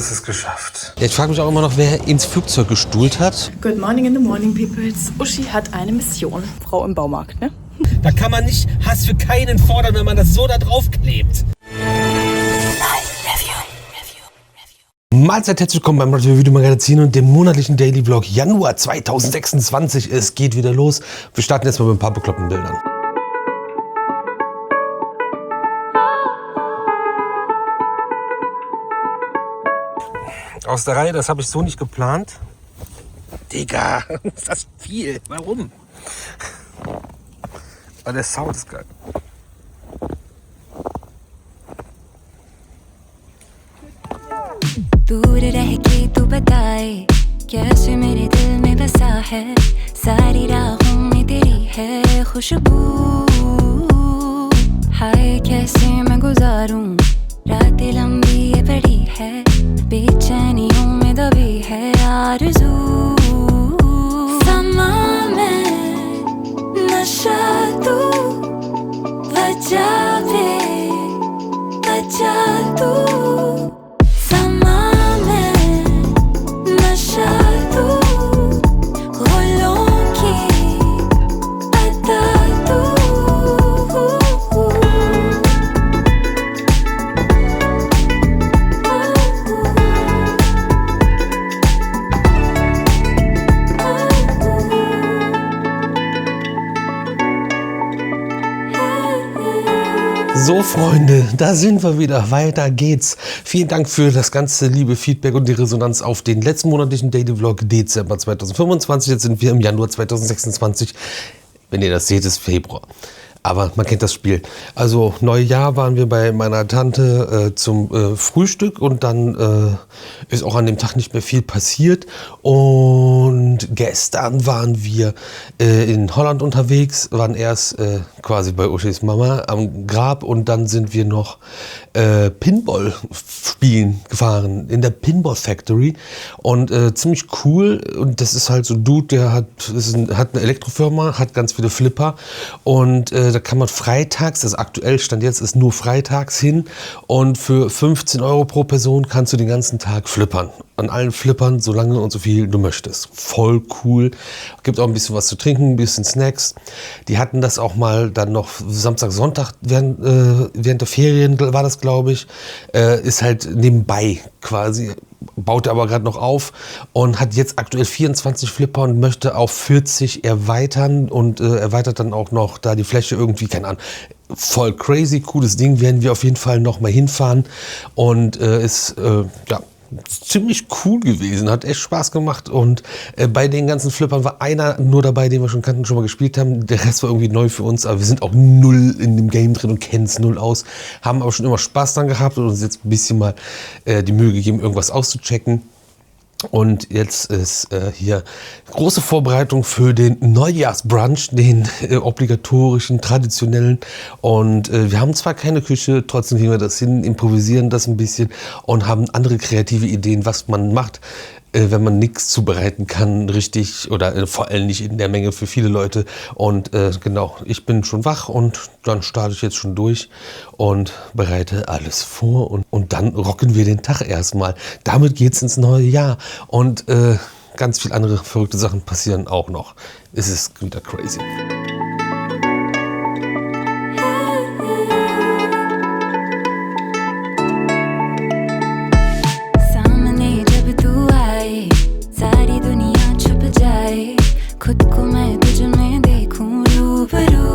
ist es geschafft. Ich frage mich auch immer noch, wer ins Flugzeug gestuhlt hat. Good morning in the morning, peoples. Uschi hat eine Mission. Frau im Baumarkt, ne? Da kann man nicht Hass für keinen fordern, wenn man das so da drauf klebt. Mahlzeit, herzlich willkommen beim Radio Video Magazin und dem monatlichen Daily Vlog Januar 2026. Es geht wieder los. Wir starten jetzt mal mit ein paar bekloppten Bildern. Aus der Reihe, das habe ich so nicht geplant. Digga, ist das viel? Warum? Aber der Sound ist geil. दूर रह के तू बताए कैसे मेरे दिल में बसा है सारी राहों में तेरी है खुशबू हाय कैसे मैं गुजारूं रातें लंबी ये बड़ी है बेचैनियों में दबी है आरज़ू समा में नशा तू बचा तू So Freunde, da sind wir wieder, weiter geht's. Vielen Dank für das ganze liebe Feedback und die Resonanz auf den letzten monatlichen Daily Vlog Dezember 2025. Jetzt sind wir im Januar 2026. Wenn ihr das seht, ist Februar. Aber man kennt das Spiel. Also Neujahr waren wir bei meiner Tante zum Frühstück und dann ist auch an dem Tag nicht mehr viel passiert. Und gestern waren wir in Holland unterwegs, waren erst quasi bei Uschis Mama am Grab und dann sind wir noch Pinball spielen gefahren in der Pinball Factory und ziemlich cool. Und das ist halt so ein Dude, der hat eine Elektrofirma, hat ganz viele Flipper und da kann man freitags, das aktuell Stand jetzt ist nur freitags hin und für 15 € pro Person kannst du den ganzen Tag flippern. An allen Flippern, so lange und so viel du möchtest. Voll cool. Gibt auch ein bisschen was zu trinken, ein bisschen Snacks. Die hatten das auch mal dann noch Samstag, Sonntag während der Ferien war das, glaube ich. Ist halt nebenbei quasi. Baut er aber gerade noch auf und hat jetzt aktuell 24 Flipper und möchte auf 40 erweitern und erweitert dann auch noch da die Fläche irgendwie, keine Ahnung. Voll crazy, cooles Ding, werden wir auf jeden Fall noch mal hinfahren und ist ziemlich cool gewesen, hat echt Spaß gemacht und bei den ganzen Flippern war einer nur dabei, den wir schon kannten, schon mal gespielt haben. Der Rest war irgendwie neu für uns, aber wir sind auch null in dem Game drin und kennen es null aus. Haben aber schon immer Spaß dran gehabt und uns jetzt ein bisschen mal die Mühe gegeben, irgendwas auszuchecken. Und jetzt ist hier große Vorbereitung für den Neujahrsbrunch, den obligatorischen, traditionellen. Und wir haben zwar keine Küche, trotzdem kriegen wir das hin, improvisieren das ein bisschen und haben andere kreative Ideen, was man macht, wenn man nichts zubereiten kann, richtig oder vor allem nicht in der Menge für viele Leute. Und genau, ich bin schon wach und dann starte ich jetzt schon durch und bereite alles vor und dann rocken wir den Tag erstmal. Damit geht's ins neue Jahr und ganz viele andere verrückte Sachen passieren auch noch. Es ist wieder crazy. खुद को मैं तुझ में देखूं रूबरू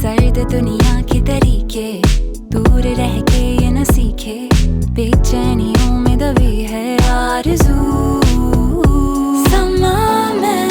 सर्द दुनिया के तरीके दूर रह के ये न सीखे बेचैनियों में दबी है आरज़ू समा में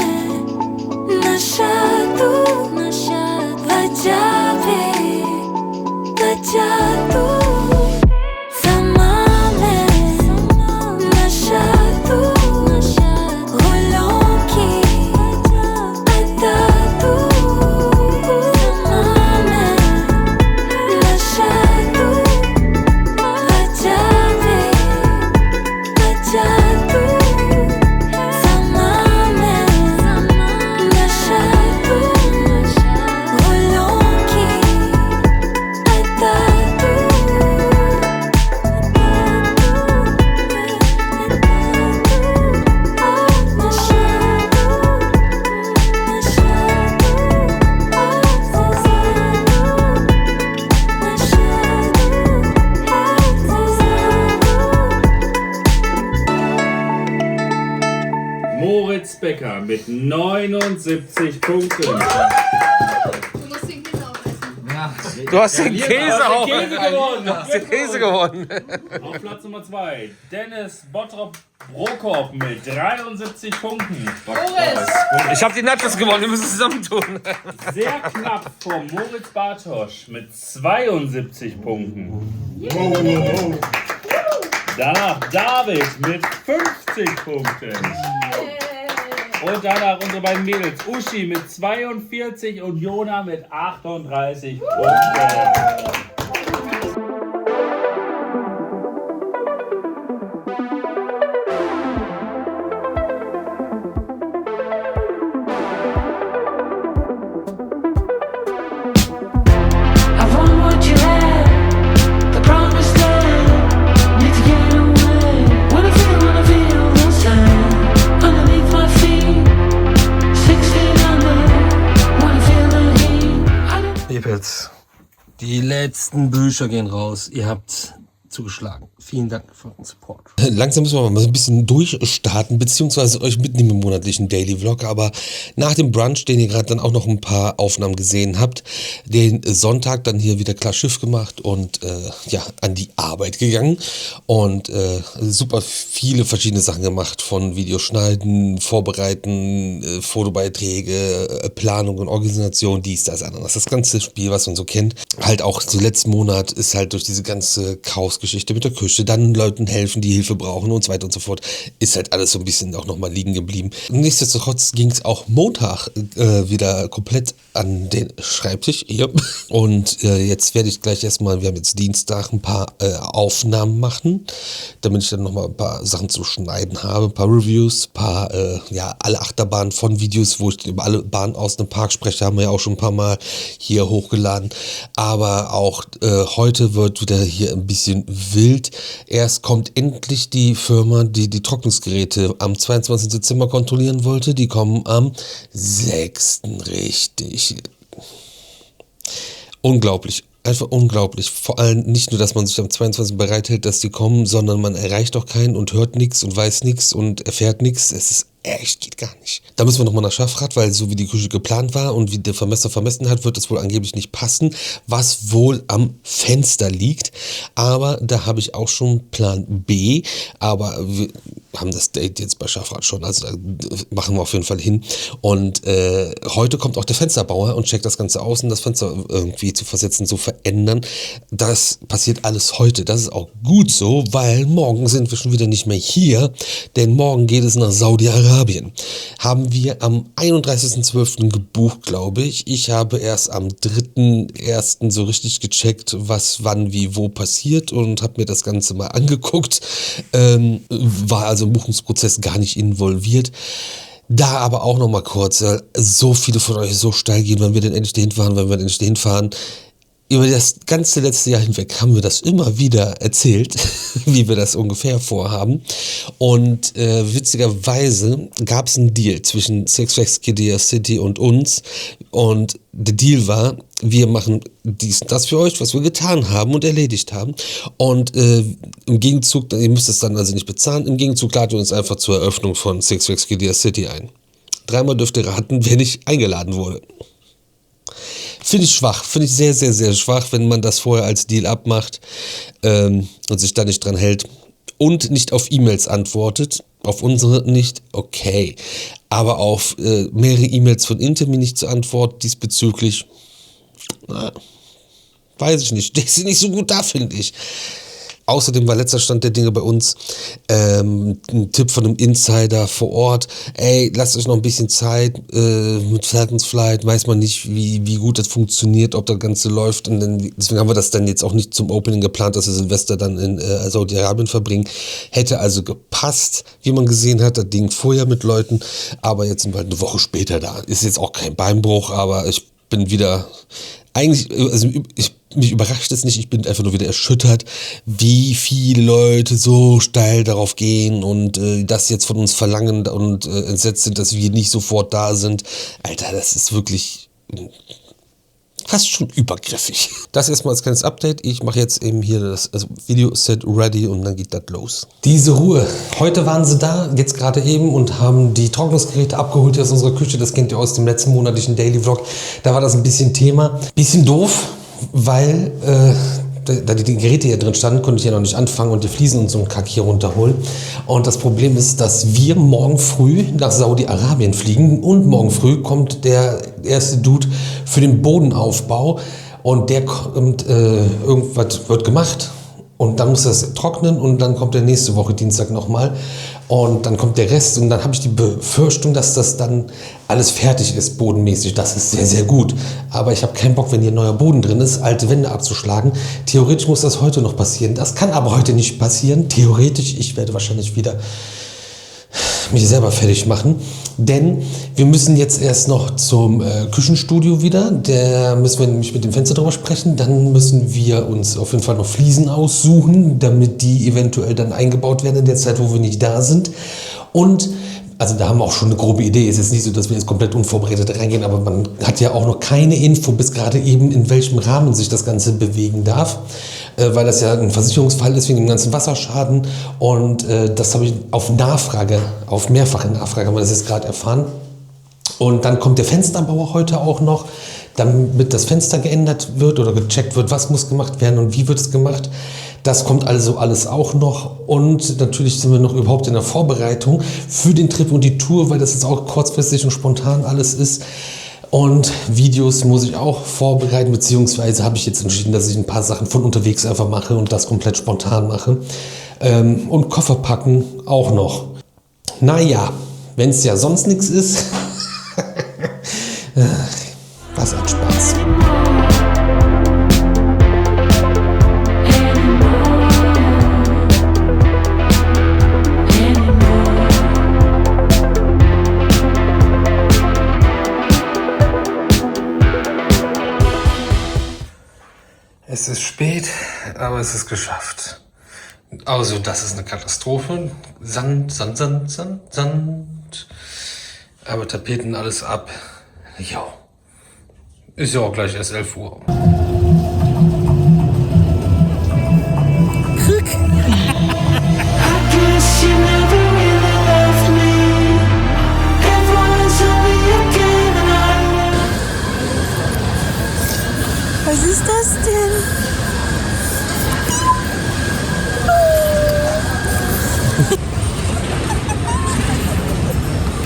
mit 79 Punkten. Du hast den Käse auch. gewonnen. Du hast den Käse gewonnen. Auf Platz Nummer 2, Dennis Bottrop-Brokop mit 73 Punkten. Ich habe die Nachos gewonnen, wir müssen es zusammentun. Sehr knapp vor Moritz Bartosch mit 72 Punkten. Danach David mit 50 Punkten. Und danach unsere beiden Mädels, Uschi mit 42 und Jona mit 38 Punkten. I want what you had, the promised land. Need to get away. Wanna feel the sand underneath my feet. 16 under, wanna feel the heat. I don't Liebes, die letzten Bücher gehen raus. Ihr habt zugeschlagen. Vielen Dank für euren Support. Langsam müssen wir mal ein bisschen durchstarten, beziehungsweise euch mitnehmen im monatlichen Daily Vlog. Aber nach dem Brunch, den ihr gerade dann auch noch ein paar Aufnahmen gesehen habt, den Sonntag dann hier wieder klar Schiff gemacht und ja, an die Arbeit gegangen und super viele verschiedene Sachen gemacht, von Videoschneiden, Vorbereiten, Fotobeiträge, Planung und Organisation, dies, das, anderes. Das ganze Spiel, was man so kennt. Halt auch zu letzten Monat ist halt durch diese ganze Chaosgeschichte mit der Küche, dann Leuten helfen, die Hilfe brauchen und so weiter und so fort, ist halt alles so ein bisschen auch nochmal liegen geblieben. Nichtsdestotrotz ging es auch Montag wieder komplett an den Schreibtisch hier. Und jetzt werde ich gleich erstmal, wir haben jetzt Dienstag, ein paar Aufnahmen machen, damit ich dann nochmal ein paar Sachen zu schneiden habe, ein paar Reviews, ein paar, ja, alle Achterbahnen von Videos, wo ich über alle Bahnen aus dem Park spreche, haben wir ja auch schon ein paar Mal hier hochgeladen. Aber auch heute wird wieder hier ein bisschen wild. Erst kommt endlich die Firma, die die Trocknungsgeräte am 22. Dezember kontrollieren wollte. Die kommen am 6. richtig. Unglaublich. Einfach unglaublich. Vor allem nicht nur, dass man sich am 22. bereithält, dass die kommen, sondern man erreicht auch keinen und hört nichts und weiß nichts und erfährt nichts. Es ist echt, geht gar nicht. Da müssen wir nochmal nach Schaffrath, weil so wie die Küche geplant war und wie der Vermesser vermessen hat, wird es wohl angeblich nicht passen, was wohl am Fenster liegt. Aber da habe ich auch schon Plan B, aber wir haben das Date jetzt bei Schaffrath schon, also da machen wir auf jeden Fall hin. Und heute kommt auch der Fensterbauer und checkt das Ganze aus, und das Fenster irgendwie zu versetzen, zu verändern. Das passiert alles heute. Das ist auch gut so, weil morgen sind wir schon wieder nicht mehr hier, denn morgen geht es nach Saudi-Arabien. Haben wir am 31.12. gebucht, glaube ich. Ich habe erst am 3.1. so richtig gecheckt, was, wann, wie, wo passiert, und habe mir das Ganze mal angeguckt. War also im Buchungsprozess gar nicht involviert. Da aber auch noch mal kurz, so viele von euch so steil gehen, wenn wir denn endlich dahin fahren, wenn wir denn endlich dahin fahren. Über das ganze letzte Jahr hinweg haben wir das immer wieder erzählt, wie wir das ungefähr vorhaben. Und witzigerweise gab es einen Deal zwischen Six Flags Qiddiya City und uns. Und der Deal war, wir machen dies und das für euch, was wir getan haben und erledigt haben. Und im Gegenzug, ihr müsst es dann also nicht bezahlen, im Gegenzug laden wir uns einfach zur Eröffnung von Six Flags Qiddiya City ein. 3-mal dürft ihr raten, wer nicht eingeladen wurde. Finde ich schwach, finde ich sehr, sehr, sehr schwach, wenn man das vorher als Deal abmacht und sich da nicht dran hält und nicht auf E-Mails antwortet, auf unsere nicht, okay, aber auf mehrere E-Mails von Intermi nicht zu antworten diesbezüglich, weiß ich nicht, der ist nicht so gut da, finde ich. Außerdem war letzter Stand der Dinge bei uns ein Tipp von einem Insider vor Ort. Ey, lasst euch noch ein bisschen Zeit mit Falcons Flight. Weiß man nicht, wie gut das funktioniert, ob das Ganze läuft. Und deswegen haben wir das dann jetzt auch nicht zum Opening geplant, dass wir Silvester dann in Saudi-Arabien verbringen. Hätte also gepasst, wie man gesehen hat. Das Ding vorher mit Leuten. Aber jetzt sind wir halt eine Woche später da. Ist jetzt auch kein Beinbruch, aber ich bin wieder... Eigentlich, also mich überrascht es nicht, ich bin einfach nur wieder erschüttert, wie viele Leute so steil darauf gehen und das jetzt von uns verlangen und entsetzt sind, dass wir nicht sofort da sind. Alter, das ist wirklich fast schon übergriffig. Das erstmal als kleines Update. Ich mache jetzt eben hier das Video-Set ready und dann geht das los. Diese Ruhe. Heute waren sie da, jetzt gerade eben, und haben die Trocknungsgeräte abgeholt aus unserer Küche. Das kennt ihr aus dem letzten monatlichen Daily Vlog. Da war das ein bisschen Thema. Bisschen doof, weil da die Geräte hier drin standen, konnte ich ja noch nicht anfangen und die Fliesen und so einen Kack hier runterholen. Und das Problem ist, dass wir morgen früh nach Saudi-Arabien fliegen und morgen früh kommt der erste Dude für den Bodenaufbau und der kommt, irgendwas wird gemacht. Und dann muss das trocknen und dann kommt der nächste Woche Dienstag nochmal und dann kommt der Rest und dann habe ich die Befürchtung, dass das dann alles fertig ist bodenmäßig. Das ist sehr, sehr gut. Aber ich habe keinen Bock, wenn hier neuer Boden drin ist, alte Wände abzuschlagen. Theoretisch muss das heute noch passieren. Das kann aber heute nicht passieren. Theoretisch, ich werde wahrscheinlich wieder mich selber fertig machen, denn wir müssen jetzt erst noch zum Küchenstudio wieder, da müssen wir nämlich mit dem Fenster drüber sprechen, dann müssen wir uns auf jeden Fall noch Fliesen aussuchen, damit die eventuell dann eingebaut werden in der Zeit, wo wir nicht da sind, und also da haben wir auch schon eine grobe Idee. Es ist jetzt nicht so, dass wir jetzt komplett unvorbereitet reingehen, aber man hat ja auch noch keine Info bis gerade eben, in welchem Rahmen sich das Ganze bewegen darf, weil das ja ein Versicherungsfall ist wegen dem ganzen Wasserschaden, und das habe ich auf Nachfrage, auf mehrfache Nachfrage haben wir das jetzt gerade erfahren. Und dann kommt der Fensterbauer heute auch noch, damit das Fenster geändert wird oder gecheckt wird, was muss gemacht werden und wie wird es gemacht. Das kommt also alles auch noch, und natürlich sind wir noch überhaupt in der Vorbereitung für den Trip und die Tour, weil das jetzt auch kurzfristig und spontan alles ist. Und Videos muss ich auch vorbereiten, beziehungsweise habe ich jetzt entschieden, dass ich ein paar Sachen von unterwegs einfach mache und das komplett spontan mache. Und Koffer packen auch noch. Naja, wenn es ja sonst nichts ist, was ein Spaß. Es ist spät, aber es ist geschafft. Also das ist eine Katastrophe. Sand. Aber Tapeten alles ab. Jo. Ist ja auch gleich erst 11 Uhr. Was ist das denn?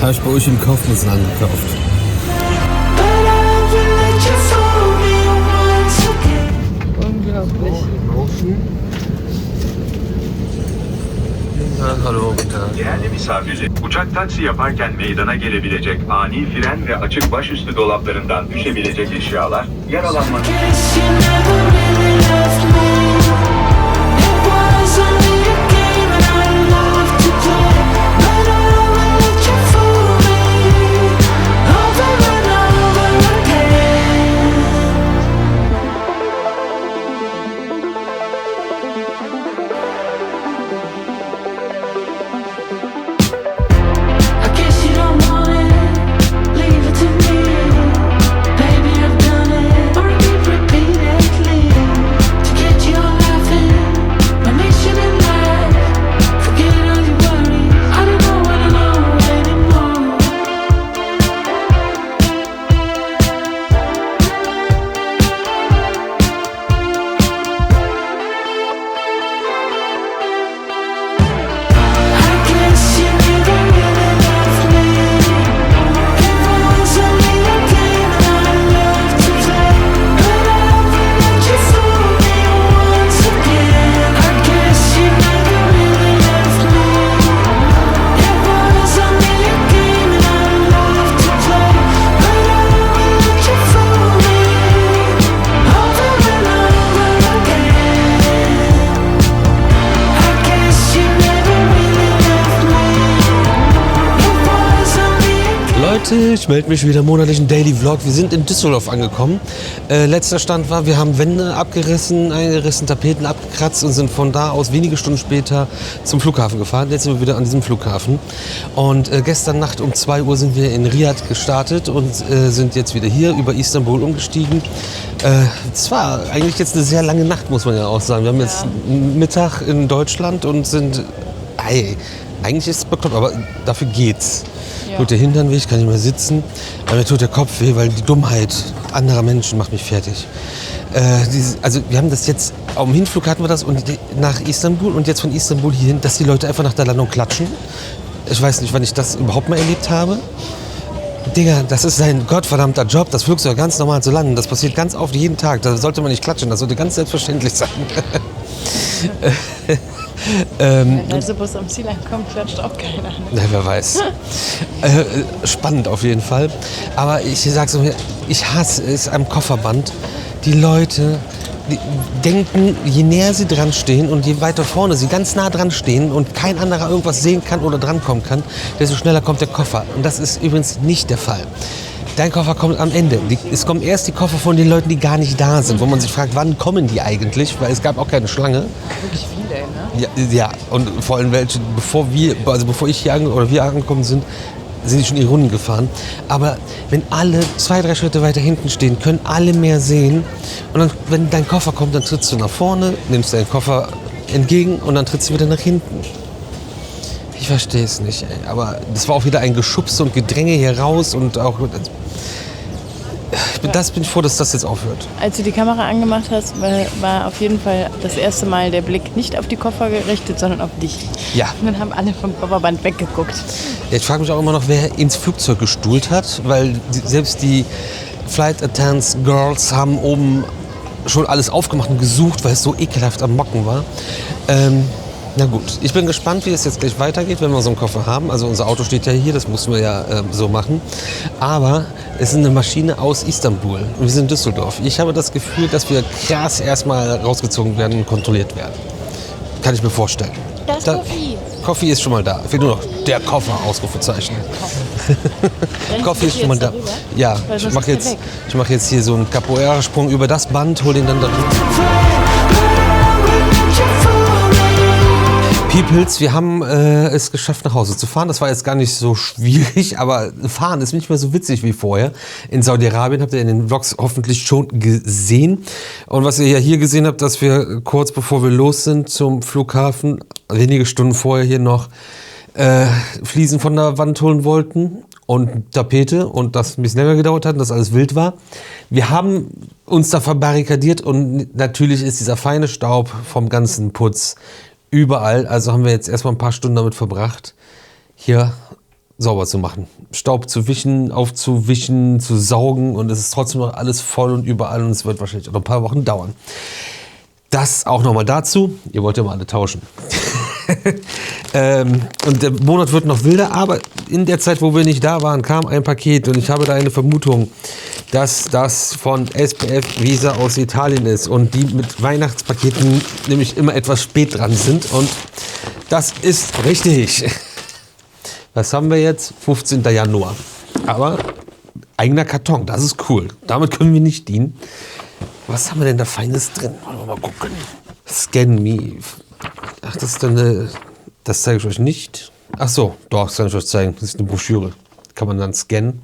Habe ich bei euch im Kaufmannsland angekauft. Unglaublich. Hallo, guten Tag. Değerli misafirler, uçak taksi yaparken meydana gelebilecek ani fren ve açık başüstü dolaplarından düşebilecek eşyalar, yaralanma... Baby, I've done it, or I keep repeatedly to get your love. Leute, ich melde mich wieder im monatlichen Daily Vlog. Wir sind in Düsseldorf angekommen. Letzter Stand war, wir haben Wände abgerissen, eingerissen, Tapeten abgekratzt und sind von da aus wenige Stunden später zum Flughafen gefahren. Jetzt sind wir wieder an diesem Flughafen. Und gestern Nacht um 2 Uhr sind wir in Riyadh gestartet und sind jetzt wieder hier über Istanbul umgestiegen. Es war eigentlich jetzt eine sehr lange Nacht, muss man ja auch sagen. Wir haben jetzt Mittag in Deutschland und sind... eigentlich ist es bekloppt, aber dafür geht's. Ja. Tut der Hintern weh, ich kann nicht mehr sitzen. Aber mir tut der Kopf weh, weil die Dummheit anderer Menschen macht mich fertig. Also wir haben das jetzt, auf dem Hinflug hatten wir das und nach Istanbul und jetzt von Istanbul hierhin, dass die Leute einfach nach der Landung klatschen. Ich weiß nicht, wann ich das überhaupt mal erlebt habe. Digga, das ist sein gottverdammter Job, das Flugzeug ganz normal zu landen. Das passiert ganz oft jeden Tag. Da sollte man nicht klatschen, das sollte ganz selbstverständlich sein. Wenn der Reisebus am Ziel ankommt, klatscht auch keiner. Na, wer weiß. Spannend auf jeden Fall. Aber ich sag's so, ich hasse es am Kofferband. Die Leute die denken, je näher sie dran stehen und je weiter vorne sie ganz nah dran stehen und kein anderer irgendwas sehen kann oder drankommen kann, desto schneller kommt der Koffer. Und das ist übrigens nicht der Fall. Dein Koffer kommt am Ende. Es kommen erst die Koffer von den Leuten, die gar nicht da sind, wo man sich fragt, wann kommen die eigentlich? Weil es gab auch keine Schlange. Wirklich viele, ne? Ja, und vor allem welche, bevor ich hier wir angekommen sind die schon ihre Runden gefahren. Aber wenn alle 2-3 Schritte weiter hinten stehen, können alle mehr sehen. Und dann, wenn dein Koffer kommt, dann trittst du nach vorne, nimmst deinen Koffer entgegen und dann trittst du wieder nach hinten. Ich verstehe es nicht, ey. Aber das war auch wieder ein Geschubse und Gedränge hier raus und auch... bin ich froh, dass das jetzt aufhört. Als du die Kamera angemacht hast, war auf jeden Fall das erste Mal der Blick nicht auf die Koffer gerichtet, sondern auf dich. Ja. Und dann haben alle vom Kofferband weggeguckt. Ich frage mich auch immer noch, wer ins Flugzeug gestuhlt hat, weil selbst die Flight Attendants Girls haben oben schon alles aufgemacht und gesucht, weil es so ekelhaft am Mocken war. Na gut, ich bin gespannt, wie es jetzt gleich weitergeht, wenn wir so einen Koffer haben. Also unser Auto steht ja hier, das mussten wir ja so machen. Aber es ist eine Maschine aus Istanbul und wir sind in Düsseldorf. Ich habe das Gefühl, dass wir krass erstmal rausgezogen werden und kontrolliert werden. Kann ich mir vorstellen. Das Koffi. Koffi ist schon mal da. Fehlt nur noch der Koffer, Ausrufezeichen. Koffi ist schon mal da. Darüber? Ja, ich mache jetzt hier so einen Capoeira-Sprung über das Band, hol den dann darüber. Peoples, wir haben es geschafft, nach Hause zu fahren. Das war jetzt gar nicht so schwierig, aber fahren ist nicht mehr so witzig wie vorher. In Saudi-Arabien habt ihr in den Vlogs hoffentlich schon gesehen. Und was ihr ja hier gesehen habt, dass wir kurz bevor wir los sind zum Flughafen, wenige Stunden vorher hier noch Fliesen von der Wand holen wollten und Tapete und das ein bisschen länger gedauert hat und das alles wild war. Wir haben uns da verbarrikadiert und natürlich ist dieser feine Staub vom ganzen Putz überall, also haben wir jetzt erstmal ein paar Stunden damit verbracht, hier sauber zu machen. Staub zu wischen, aufzuwischen, zu saugen und es ist trotzdem noch alles voll und überall und es wird wahrscheinlich auch noch ein paar Wochen dauern. Das auch nochmal dazu. Ihr wollt ja mal alle tauschen. Und der Monat wird noch wilder, aber in der Zeit, wo wir nicht da waren, kam ein Paket und ich habe da eine Vermutung, dass das von SPF Visa aus Italien ist und die mit Weihnachtspaketen nämlich immer etwas spät dran sind und das ist richtig. Was haben wir jetzt? 15. Januar. Aber eigener Karton, das ist cool. Damit können wir nicht dienen. Was haben wir denn da Feines drin? Wollen wir mal gucken. Scan Me. Ach, das ist dann das zeige ich euch nicht. Ach so, doch, das kann ich euch zeigen. Das ist eine Broschüre. Kann man dann scannen.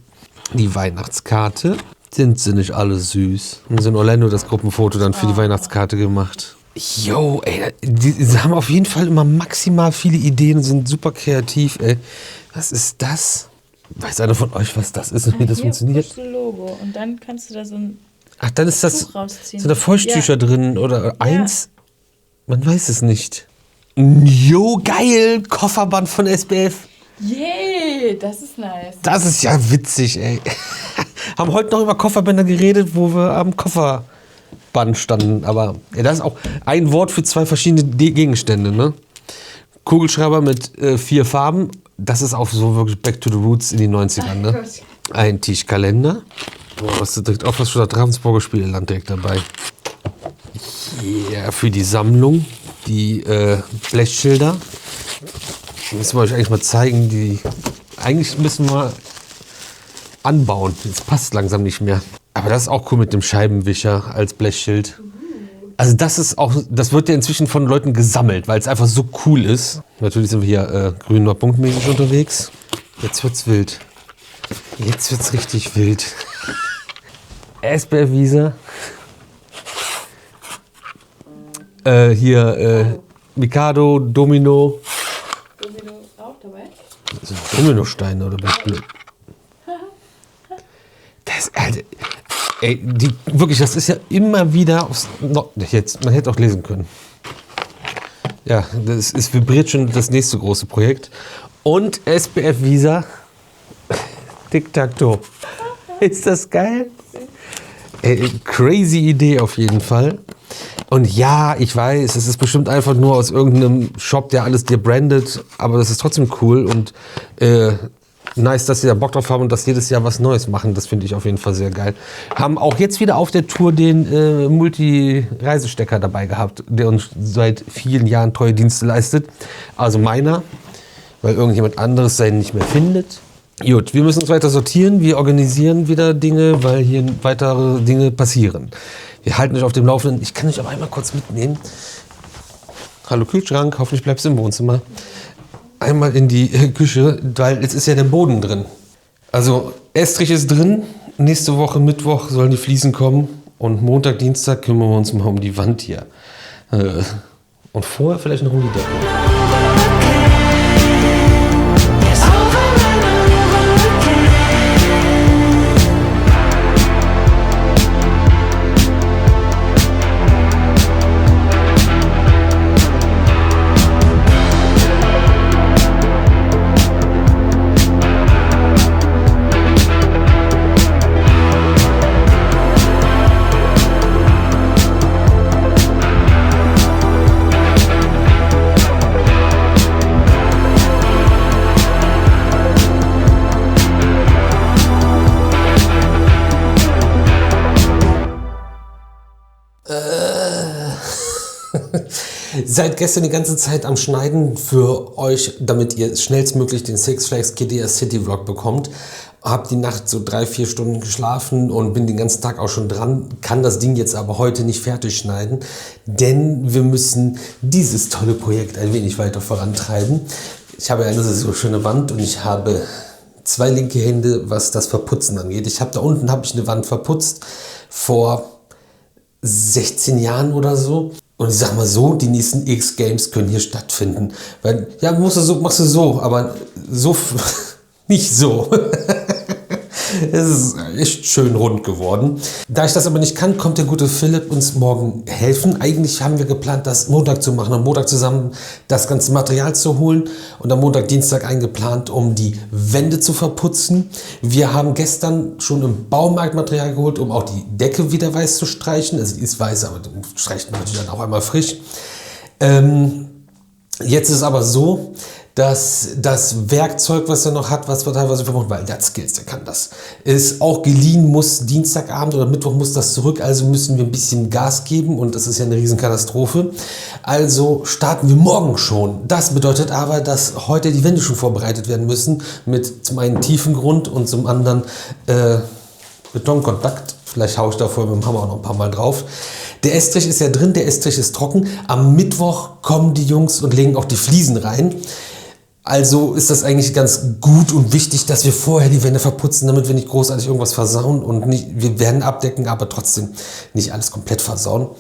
Die Weihnachtskarte. Sind sie nicht alle süß? Haben sie in Orlando das Gruppenfoto dann für die Weihnachtskarte gemacht. Jo, ey, die haben auf jeden Fall immer maximal viele Ideen und sind super kreativ, ey. Was ist das? Weiß einer von euch, was das ist und wie das funktioniert? Hier Logo und dann kannst du da so ein Ach, dann ist das, Tuch rausziehen. sind da Feuchttücher drin oder eins? Man weiß es nicht. Jo, geil, Kofferband von SPF. Yay, das ist nice. Das ist ja witzig, ey. Haben heute noch über Kofferbänder geredet, wo wir am Kofferband standen. Aber ja, das ist auch ein Wort für 2 verschiedene Gegenstände, ne? Kugelschreiber mit 4 Farben. Das ist auch so wirklich Back to the Roots in die 90ern, ne? Ein Tischkalender. Boah, was direkt auf, was schon das Ravensburger Spieleland direkt dabei. Ja, für die Sammlung. Die Blechschilder. Müssen wir euch eigentlich mal zeigen. Eigentlich müssen wir anbauen. Das passt langsam nicht mehr. Aber das ist auch cool mit dem Scheibenwischer als Blechschild. Also das wird ja inzwischen von Leuten gesammelt, weil es einfach so cool ist. Natürlich sind wir hier grüner punktmäßig unterwegs. Jetzt wird's wild. Jetzt wird's richtig wild. SBF Visa. Hier Mikado, Domino. Domino auch dabei? Das sind Dominosteine oder was blöd. Das, Alter, ey, wirklich, das ist ja immer wieder jetzt, man hätte auch lesen können. Ja, es vibriert schon das nächste große Projekt. Und SBF Visa. Tic-Tac-Toe. Ist das geil? Ey, crazy Idee auf jeden Fall. Und ja, ich weiß, es ist bestimmt einfach nur aus irgendeinem Shop, der alles dir brandet, aber das ist trotzdem cool und nice, dass sie da Bock drauf haben und dass jedes Jahr was Neues machen. Das finde ich auf jeden Fall sehr geil. Haben auch jetzt wieder auf der Tour den Multi-Reisestecker dabei gehabt, der uns seit vielen Jahren treue Dienste leistet. Also meiner, weil irgendjemand anderes seinen nicht mehr findet. Gut, wir müssen uns weiter sortieren. Wir organisieren wieder Dinge, weil hier weitere Dinge passieren. Wir halten euch auf dem Laufenden. Ich kann euch aber einmal kurz mitnehmen. Hallo Kühlschrank, hoffentlich bleibst du im Wohnzimmer. Einmal in die Küche, weil jetzt ist ja der Boden drin. Also Estrich ist drin. Nächste Woche Mittwoch sollen die Fliesen kommen. Und Montag, Dienstag kümmern wir uns mal um die Wand hier. Und vorher vielleicht noch um die Decke. Seit gestern die ganze Zeit am Schneiden für euch, damit ihr schnellstmöglich den Six Flags KDS City Vlog bekommt. Hab die Nacht so 3-4 Stunden geschlafen und bin den ganzen Tag auch schon dran. Kann das Ding jetzt aber heute nicht fertig schneiden, denn wir müssen dieses tolle Projekt ein wenig weiter vorantreiben. Ich habe eine so schöne Wand und ich habe 2 linke Hände, was das Verputzen angeht. Da unten habe ich eine Wand verputzt vor 16 Jahren oder so. Und ich sag mal so, die nächsten X-Games können hier stattfinden. Weil, ja, machst du so, aber so nicht so. Es ist echt schön rund geworden. Da ich das aber nicht kann, kommt der gute Philipp uns morgen helfen. Eigentlich haben wir geplant, das Montag zu machen, am Montag zusammen das ganze Material zu holen und am Montag, Dienstag eingeplant, um die Wände zu verputzen. Wir haben gestern schon im Baumarkt Material geholt, um auch die Decke wieder weiß zu streichen. Also die ist weiß, aber dann streicht man natürlich dann auch einmal frisch. Jetzt ist es aber so, dass das Werkzeug, was er noch hat, was wir teilweise verbrauchen, weil der hat Skills, der kann das, ist auch geliehen, muss Dienstagabend oder Mittwoch muss das zurück, also müssen wir ein bisschen Gas geben und das ist ja eine Riesenkatastrophe. Also starten wir morgen schon. Das bedeutet aber, dass heute die Wände schon vorbereitet werden müssen, mit zum einen Tiefengrund und zum anderen Betonkontakt. Vielleicht haue ich da vorher mit dem Hammer auch noch ein paar Mal drauf. Der Estrich ist ja drin, der Estrich ist trocken. Am Mittwoch kommen die Jungs und legen auch die Fliesen rein. Also ist das eigentlich ganz gut und wichtig, dass wir vorher die Wände verputzen, damit wir nicht großartig irgendwas versauen und nicht, wir werden abdecken, aber trotzdem nicht alles komplett versauen.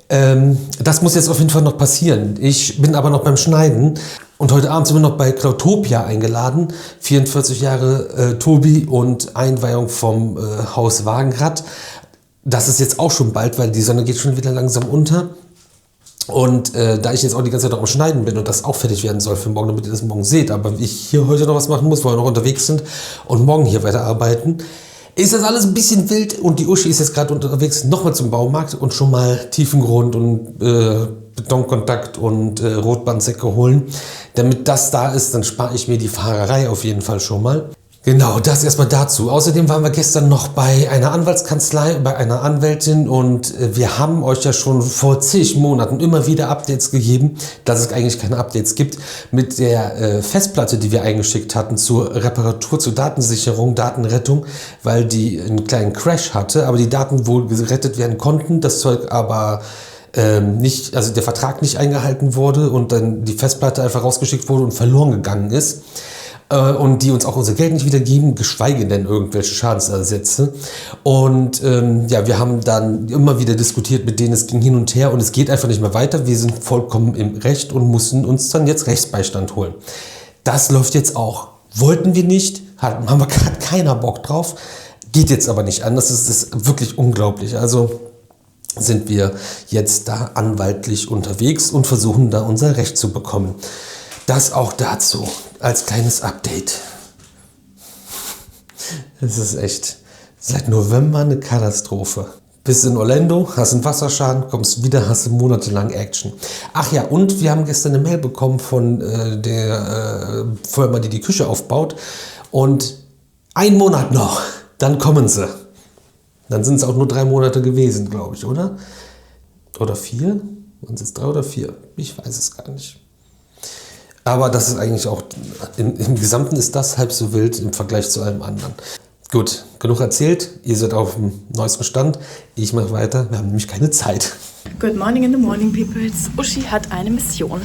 Das muss jetzt auf jeden Fall noch passieren. Ich bin aber noch beim Schneiden und heute Abend sind wir noch bei Cloudtopia eingeladen. 44 Jahre Tobi und Einweihung vom Haus Wagenrad. Das ist jetzt auch schon bald, weil die Sonne geht schon wieder langsam unter. Und da ich jetzt auch die ganze Zeit am Schneiden bin und das auch fertig werden soll für morgen, damit ihr das morgen seht, aber ich hier heute noch was machen muss, weil wir noch unterwegs sind und morgen hier weiterarbeiten, ist das alles ein bisschen wild und die Uschi ist jetzt gerade unterwegs nochmal zum Baumarkt und schon mal Tiefengrund und Betonkontakt und Rotbandsäcke holen. Damit das da ist, dann spare ich mir die Fahrerei auf jeden Fall schon mal. Genau, das erstmal dazu. Außerdem waren wir gestern noch bei einer Anwaltskanzlei, bei einer Anwältin und wir haben euch ja schon vor zig Monaten immer wieder Updates gegeben, dass es eigentlich keine Updates gibt mit der Festplatte, die wir eingeschickt hatten zur Reparatur, zur Datensicherung, Datenrettung, weil die einen kleinen Crash hatte, aber die Daten wohl gerettet werden konnten, das Zeug aber nicht, also der Vertrag nicht eingehalten wurde und dann die Festplatte einfach rausgeschickt wurde und verloren gegangen ist. Und die uns auch unser Geld nicht wiedergeben, geschweige denn irgendwelche Schadensersätze. Und ja, wir haben dann immer wieder diskutiert mit denen, es ging hin und her und es geht einfach nicht mehr weiter. Wir sind vollkommen im Recht und mussten uns dann jetzt Rechtsbeistand holen. Das läuft jetzt auch. Wollten wir nicht, haben wir gerade keiner Bock drauf, geht jetzt aber nicht anders. Das ist wirklich unglaublich. Also sind wir jetzt da anwaltlich unterwegs und versuchen da unser Recht zu bekommen. Das auch dazu, als kleines Update. Es ist echt seit November eine Katastrophe. Bist in Orlando, hast einen Wasserschaden, kommst wieder, hast monatelang Action. Ach ja, und wir haben gestern eine Mail bekommen von der Firma, die die Küche aufbaut. Und 1 Monat noch, dann kommen sie. Dann sind es auch nur 3 Monate gewesen, glaube ich, oder? Oder 4? Waren es 3 oder 4? Ich weiß es gar nicht. Aber das ist eigentlich auch, im Gesamten ist das halb so wild im Vergleich zu allem anderen. Gut, genug erzählt. Ihr seid auf dem neuesten Stand. Ich mache weiter. Wir haben nämlich keine Zeit. Good morning in the morning, peoples. Uschi hat eine Mission.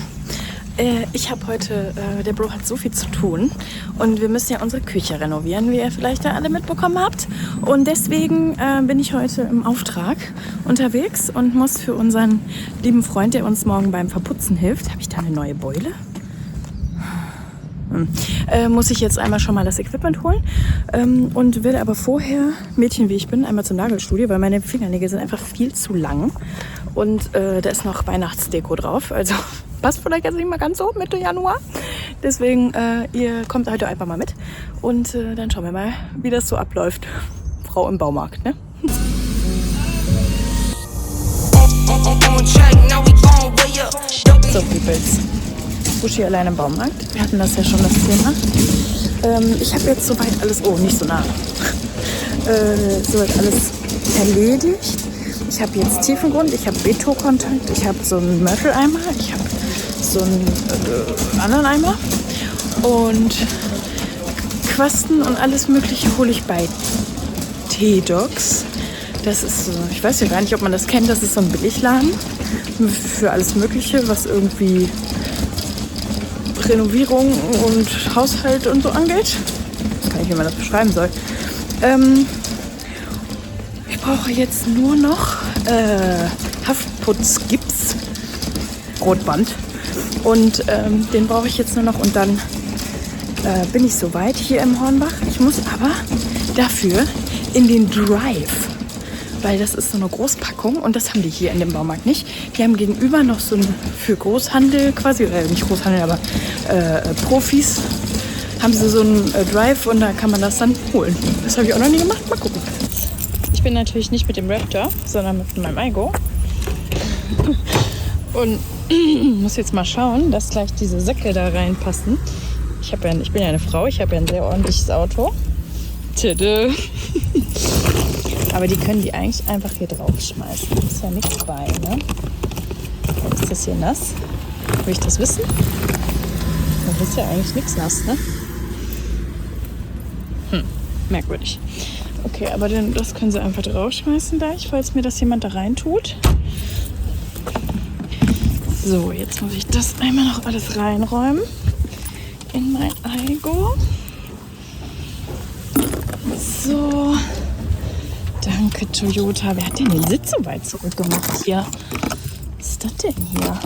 Ich habe heute, der Bro hat so viel zu tun und wir müssen ja unsere Küche renovieren, wie ihr vielleicht ja alle mitbekommen habt. Und deswegen bin ich heute im Auftrag unterwegs und muss für unseren lieben Freund, der uns morgen beim Verputzen hilft, habe ich da eine neue Beule? Muss ich jetzt einmal schon mal das Equipment holen und will aber vorher, Mädchen wie ich bin, einmal zum Nagelstudio, weil meine Fingernägel sind einfach viel zu lang und da ist noch Weihnachtsdeko drauf, also passt vielleicht jetzt nicht mal ganz so Mitte Januar. Deswegen, ihr kommt heute einfach mal mit und dann schauen wir mal, wie das so abläuft. Frau im Baumarkt, ne? So, Peoples. Uschi allein im Baumarkt. Wir hatten das ja schon, das Thema. Ich habe jetzt soweit alles, oh, nicht so nah, soweit alles erledigt. Ich habe jetzt Tiefengrund, ich habe Beto-Kontakt, ich habe so einen Mörteleimer, ich habe so einen anderen Eimer und Quasten und alles Mögliche hole ich bei T-Docs. Das ist so, ich weiß ja gar nicht, ob man das kennt, das ist so ein Billigladen für alles Mögliche, was irgendwie Renovierung und Haushalt und so angeht. Ich weiß gar nicht, wie man das beschreiben soll. Ich brauche jetzt nur noch Haftputzgips, Rotband. Und den brauche ich jetzt nur noch und dann bin ich soweit hier im Hornbach. Ich muss aber dafür in den Drive, weil das ist so eine Großpackung und das haben die hier in dem Baumarkt nicht. Die haben gegenüber noch so ein für Großhandel quasi, oder nicht Großhandel, aber Profis, haben sie so einen Drive und da kann man das dann holen. Das habe ich auch noch nie gemacht, mal gucken. Ich bin natürlich nicht mit dem Raptor, sondern mit meinem Aigo. Und muss jetzt mal schauen, dass gleich diese Säcke da reinpassen. Ich bin ja eine Frau, ich habe ja ein sehr ordentliches Auto. Tada. Aber die können die eigentlich einfach hier drauf schmeißen. Da ist ja nichts bei, ne? Ist das hier nass? Will ich das wissen? Da ist ja eigentlich nichts nass, ne? Merkwürdig. Okay, aber das können sie einfach draufschmeißen gleich, falls mir das jemand da rein tut. So, jetzt muss ich das einmal noch alles reinräumen in mein Aigo. So. Danke, Toyota. Wer hat denn den Sitz so weit zurückgemacht hier? Was ist das denn hier?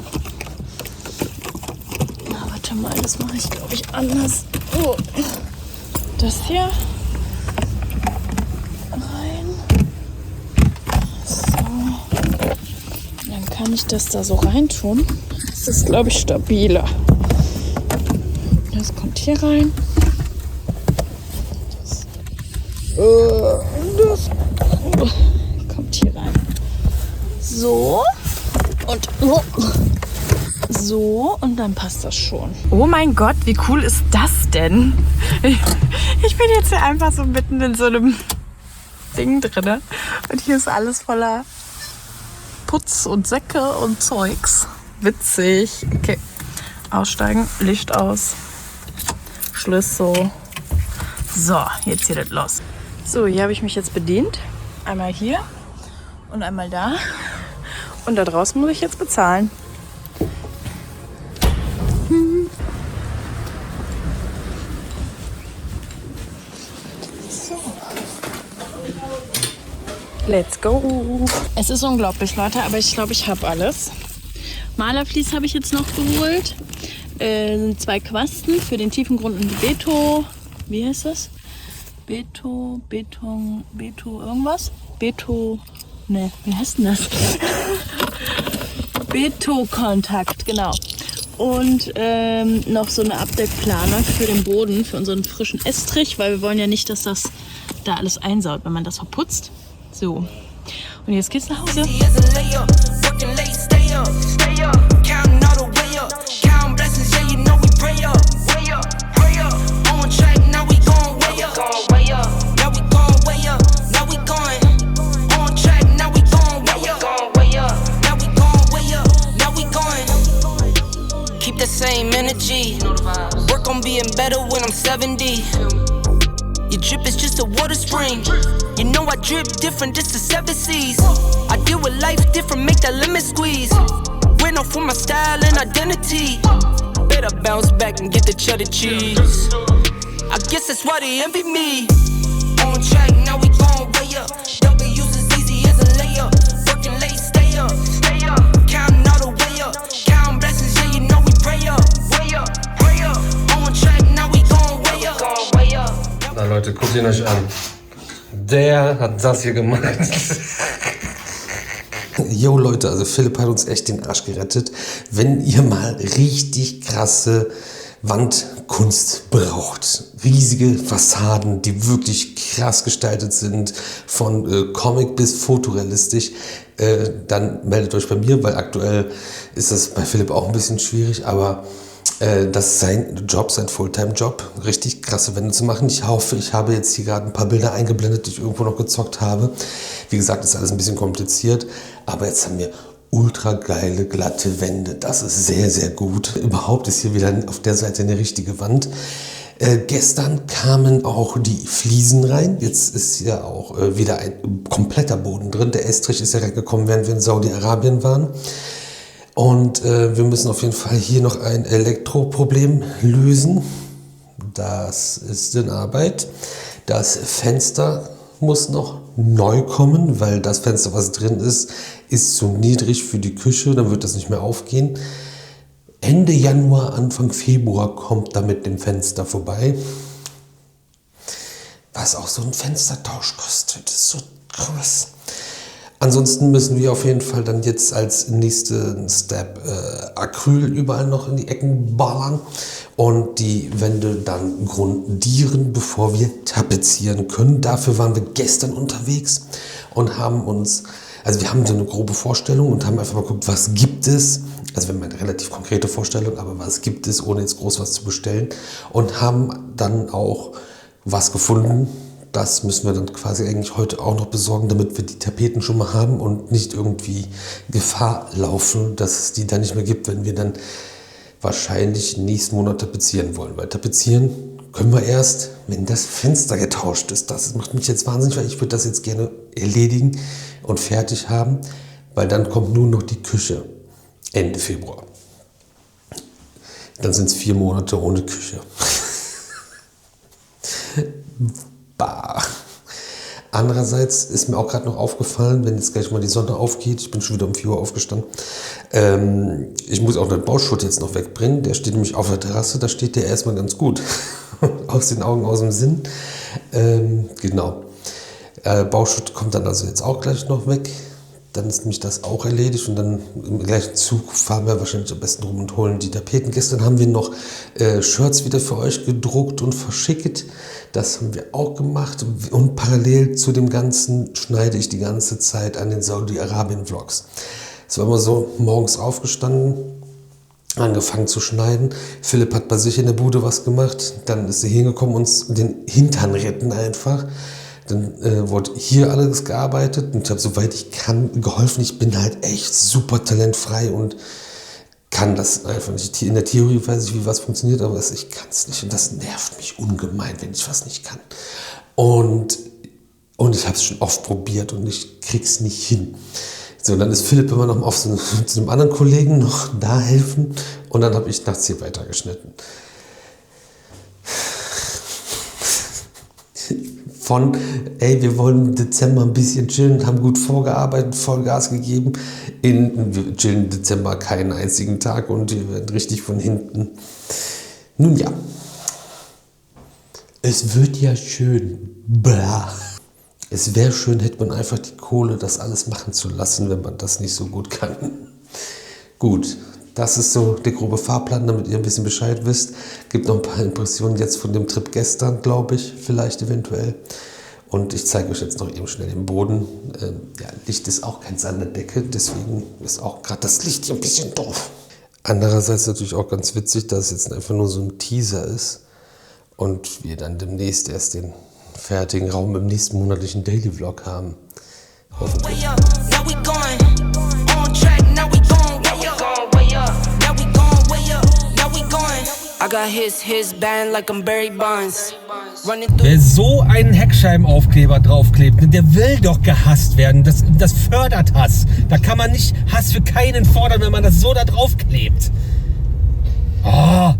Na, warte mal, das mache ich, glaube ich, anders. Oh. Das hier rein. So. Dann kann ich das da so reintun. Das ist, glaube ich, stabiler. Das kommt hier rein. Das kommt hier rein. So. Und so. Und dann passt das schon. Oh mein Gott, wie cool ist das denn? Ich bin jetzt hier einfach so mitten in so einem Ding drin. Und hier ist alles voller Putz und Säcke und Zeugs. Witzig. Okay. Aussteigen, Licht aus, Schlüssel. So, jetzt geht es los. So, hier habe ich mich jetzt bedient. Einmal hier und einmal da. Und da draußen muss ich jetzt bezahlen. So. Let's go. Es ist unglaublich, Leute, aber ich glaube, ich habe alles. Malerflies habe ich jetzt noch geholt. 2 Quasten für den tiefen Grund und die Beto. Wie heißt das? Beto irgendwas? Ne, wie heißt denn das? Beto-Kontakt, genau. Und noch so eine Abdeckplane für den Boden, für unseren frischen Estrich, weil wir wollen ja nicht, dass das da alles einsaut, wenn man das verputzt. So. Und jetzt geht's nach Hause. Keep the same energy. Work on being better when I'm 70. Your drip is just a water spring. You know I drip different, just the 7 seas. I deal with life different, make that limit squeeze. Went off for my style and identity. Better bounce back and get the cheddar cheese. I guess that's why they envy me. On track, now we gon' way up. W's as easy as a layup. Working late, stay up. Counting all the way up. Counting blessings, yeah, you know we pray up. Way up, pray up. On track, now we gon' way up. Na Leute, guckt ihn euch an. Der hat das hier gemacht. Jo Leute, also Philipp hat uns echt den Arsch gerettet. Wenn ihr mal richtig krasse Wandkunst braucht, riesige Fassaden, die wirklich krass gestaltet sind, von Comic bis fotorealistisch, dann meldet euch bei mir, weil aktuell ist das bei Philipp auch ein bisschen schwierig, aber das ist sein Job, sein Fulltime-Job, richtig krasse Wände zu machen. Ich hoffe, ich habe jetzt hier gerade ein paar Bilder eingeblendet, die ich irgendwo noch gezockt habe. Wie gesagt, ist alles ein bisschen kompliziert, aber jetzt haben wir ultra geile, glatte Wände. Das ist sehr, sehr gut. Überhaupt ist hier wieder auf der Seite eine richtige Wand. Gestern kamen auch die Fliesen rein. Jetzt ist hier auch wieder ein kompletter Boden drin. Der Estrich ist ja reingekommen, während wir in Saudi-Arabien waren. Und wir müssen auf jeden Fall hier noch ein Elektroproblem lösen. Das ist in Arbeit. Das Fenster muss noch neu kommen, weil das Fenster, was drin ist, ist zu niedrig für die Küche. Dann wird das nicht mehr aufgehen. Ende Januar, Anfang Februar kommt da mit dem Fenster vorbei. Was auch so ein Fenstertausch kostet, ist so krass. Ansonsten müssen wir auf jeden Fall dann jetzt als nächsten Step Acryl überall noch in die Ecken ballern und die Wände dann grundieren, bevor wir tapezieren können. Dafür waren wir gestern unterwegs und haben uns, also wir haben so eine grobe Vorstellung und haben einfach mal geguckt, was gibt es. Also wir haben eine relativ konkrete Vorstellung, aber was gibt es, ohne jetzt groß was zu bestellen. Und haben dann auch was gefunden. Das müssen wir dann quasi eigentlich heute auch noch besorgen, damit wir die Tapeten schon mal haben und nicht irgendwie Gefahr laufen, dass es die dann nicht mehr gibt, wenn wir dann wahrscheinlich nächsten Monat tapezieren wollen. Weil tapezieren können wir erst, wenn das Fenster getauscht ist. Das macht mich jetzt wahnsinnig, weil ich würde das jetzt gerne erledigen und fertig haben, weil dann kommt nur noch die Küche Ende Februar. Dann sind es 4 Monate ohne Küche. Bah. Andererseits ist mir auch gerade noch aufgefallen, wenn jetzt gleich mal die Sonne aufgeht, ich bin schon wieder um 4 Uhr aufgestanden, ich muss auch den Bauschutt jetzt noch wegbringen, der steht nämlich auf der Terrasse, da steht der erstmal ganz gut, aus den Augen, aus dem Sinn, genau, Bauschutt kommt dann also jetzt auch gleich noch weg, dann ist nämlich das auch erledigt und dann im gleichen Zug fahren wir wahrscheinlich am besten rum und holen die Tapeten. Gestern haben wir noch Shirts wieder für euch gedruckt und verschickt. Das haben wir auch gemacht und parallel zu dem Ganzen schneide ich die ganze Zeit an den Saudi-Arabien-Vlogs. Es war immer so, morgens aufgestanden, angefangen zu schneiden. Philipp hat bei sich in der Bude was gemacht. Dann ist er hingekommen, uns den Hintern retten einfach. Dann wurde hier alles gearbeitet und ich habe, soweit ich kann, geholfen. Ich bin halt echt super talentfrei und kann das einfach nicht. In der Theorie weiß ich, wie was funktioniert, aber ich kann es nicht. Und das nervt mich ungemein, wenn ich was nicht kann. Und ich habe es schon oft probiert und ich krieg's nicht hin. So, dann ist Philipp immer noch zu einem anderen Kollegen noch da helfen und dann habe ich nachts hier weitergeschnitten. Von, wir wollen im Dezember ein bisschen chillen, haben gut vorgearbeitet, Vollgas gegeben. Wir chillen im Dezember keinen einzigen Tag und wir werden richtig von hinten. Nun ja, es wird ja schön. Blah. Es wäre schön, hätte man einfach die Kohle, das alles machen zu lassen, wenn man das nicht so gut kann. Gut, das ist so der grobe Fahrplan, damit ihr ein bisschen Bescheid wisst. Gibt noch ein paar Impressionen jetzt von dem Trip gestern, glaube ich, vielleicht eventuell. Und ich zeige euch jetzt noch eben schnell den Boden. Licht ist auch kein Sand an der Decke, deswegen ist auch gerade das Licht hier ein bisschen doof. Andererseits natürlich auch ganz witzig, dass es jetzt einfach nur so ein Teaser ist und wir dann demnächst erst den fertigen Raum im nächsten monatlichen Daily Vlog haben. Hoffentlich. Wer so einen Heckscheibenaufkleber draufklebt, der will doch gehasst werden. Das fördert Hass. Da kann man nicht Hass für keinen fordern, wenn man das so da draufklebt. Oh,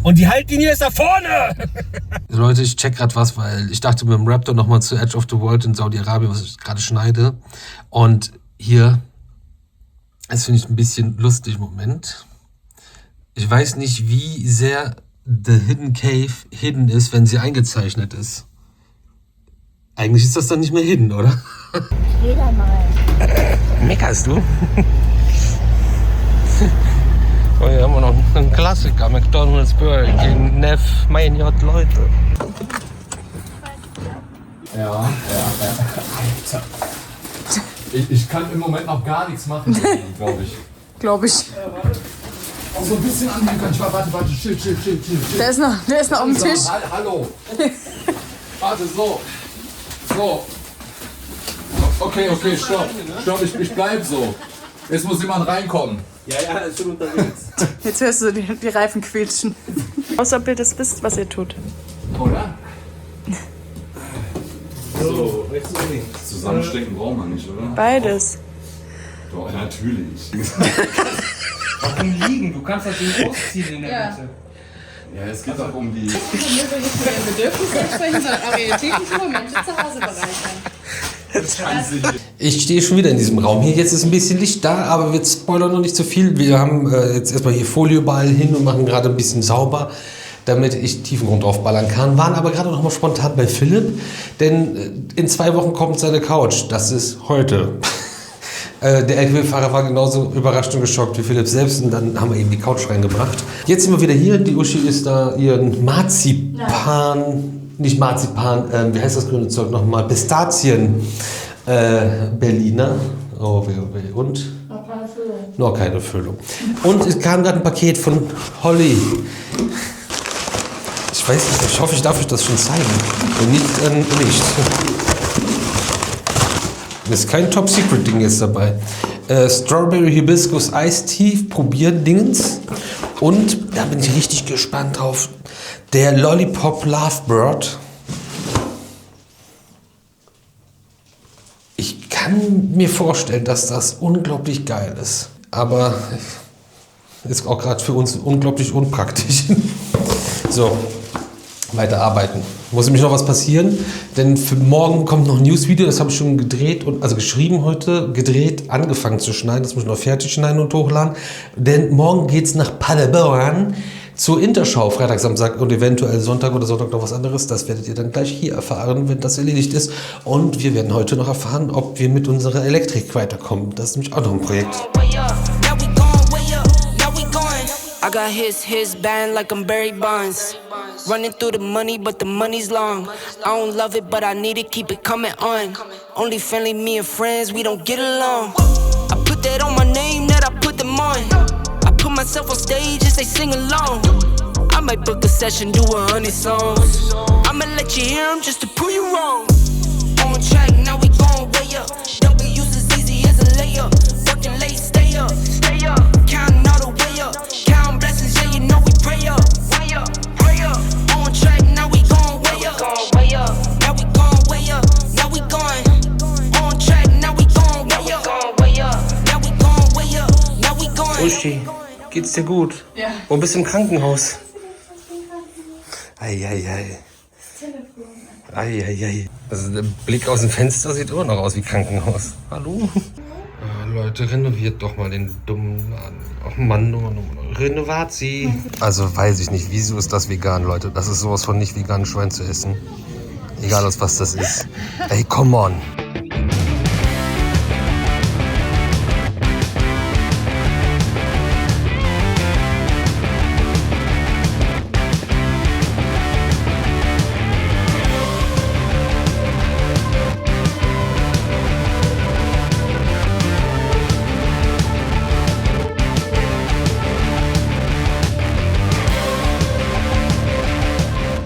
und die Haltlinie ist da vorne! Leute, ich check gerade was, weil ich dachte mit dem Raptor nochmal zu Edge of the World in Saudi-Arabien, was ich gerade schneide. Und hier, das finde ich ein bisschen lustig, Moment. Ich weiß nicht, wie sehr The Hidden Cave hidden ist, wenn sie eingezeichnet ist. Eigentlich ist das dann nicht mehr hidden, oder? Jeder mal. Meckerst du? Oh, hier haben wir noch einen Klassiker, McDonald's Burger King, Neff, mein Gott, Leute. Ja. Alter. Ich kann im Moment noch gar nichts machen, glaube ich. Glaube ich. Auch so ein bisschen annehmen kann. Warte, chill. Der ist noch auf dem Tisch. Hallo. Warte, so. Okay, stopp, ich bleib so. Jetzt muss jemand reinkommen. Ja, ist schon unterwegs. Jetzt hörst du die Reifen quietschen. Außer ob ihr das wisst, was ihr tut. Oder? So, rechts und links. Zusammenstecken braucht man nicht, oder? Beides. Doch, natürlich. Auf dem Liegen, du kannst das Ding ausziehen in der Mitte. Ja, es geht auch um die... Bedürfnisse entsprechen, sondern auch ihre täglichen Momente zu Hause bereichern. Ich stehe schon wieder in diesem Raum hier. Jetzt ist ein bisschen Licht da, aber wir spoilern noch nicht so viel. Wir haben jetzt erstmal hier Folie überall hin und machen gerade ein bisschen sauber, damit ich Tiefengrund draufballern kann. Waren aber gerade noch mal spontan bei Philipp, denn in 2 Wochen kommt seine Couch. Das ist heute. Der LKW-Fahrer war genauso überrascht und geschockt wie Philipp selbst und dann haben wir eben die Couch reingebracht. Jetzt sind wir wieder hier. Die Uschi ist da ihren nicht Marzipan, wie heißt das grüne Zeug nochmal? Pistazien Berliner. Oh, weh. Und? Noch keine Füllung. Noch keine Füllung. Und es kam gerade ein Paket von Holly. Ich weiß nicht, ich hoffe, ich darf euch das schon zeigen. Und nicht. Das ist kein Top-Secret-Ding jetzt dabei. Strawberry Hibiscus Iced Tea, probieren Dingens. Und da bin ich richtig gespannt drauf. Der Lollipop Lovebird. Ich kann mir vorstellen, dass das unglaublich geil ist. Aber ist auch gerade für uns unglaublich unpraktisch. So, weiter arbeiten. Muss nämlich noch was passieren, denn für morgen kommt noch ein Newsvideo, das habe ich schon gedreht, geschrieben heute, angefangen zu schneiden, das muss ich noch fertig schneiden und hochladen. Denn morgen geht es nach Paderborn zur Interschau, Freitag, Samstag und eventuell Sonntag oder Sonntag noch was anderes. Das werdet ihr dann gleich hier erfahren, wenn das erledigt ist. Und wir werden heute noch erfahren, ob wir mit unserer Elektrik weiterkommen. Das ist nämlich auch noch ein Projekt. I got his band like I'm Barry Bonds. Running through the money, but the money's long. I don't love it, but I need it, keep it coming on. Only friendly, me and friends, we don't get along. I put that on my name, that I put them on. I put my myself on stage as they sing along. I might book a session, do 100 songs. I'ma let you hear them just to prove you wrong. On track, now we gon' way up. W's as easy as a layup. Working late, stay up. Counting all the way up. Counting blessings, yeah, you know we pray up. Way up, pray up. On track, now we gon' way up. Now we gon' way up. Now we going on track, now we gon' way up. Now we gon' way up. Now we going. Uschi, geht's dir gut? Ja. Wo bist du im Krankenhaus? Eieiei. Eieiei. Also der Blick aus dem Fenster sieht immer noch aus wie Krankenhaus. Hallo? Leute, renoviert doch mal den dummen Laden. Ach Mann, Renovazi. Also weiß ich nicht, wieso ist das vegan, Leute? Das ist sowas von nicht veganen Schwein zu essen. Egal aus was das ist. Ey, come on.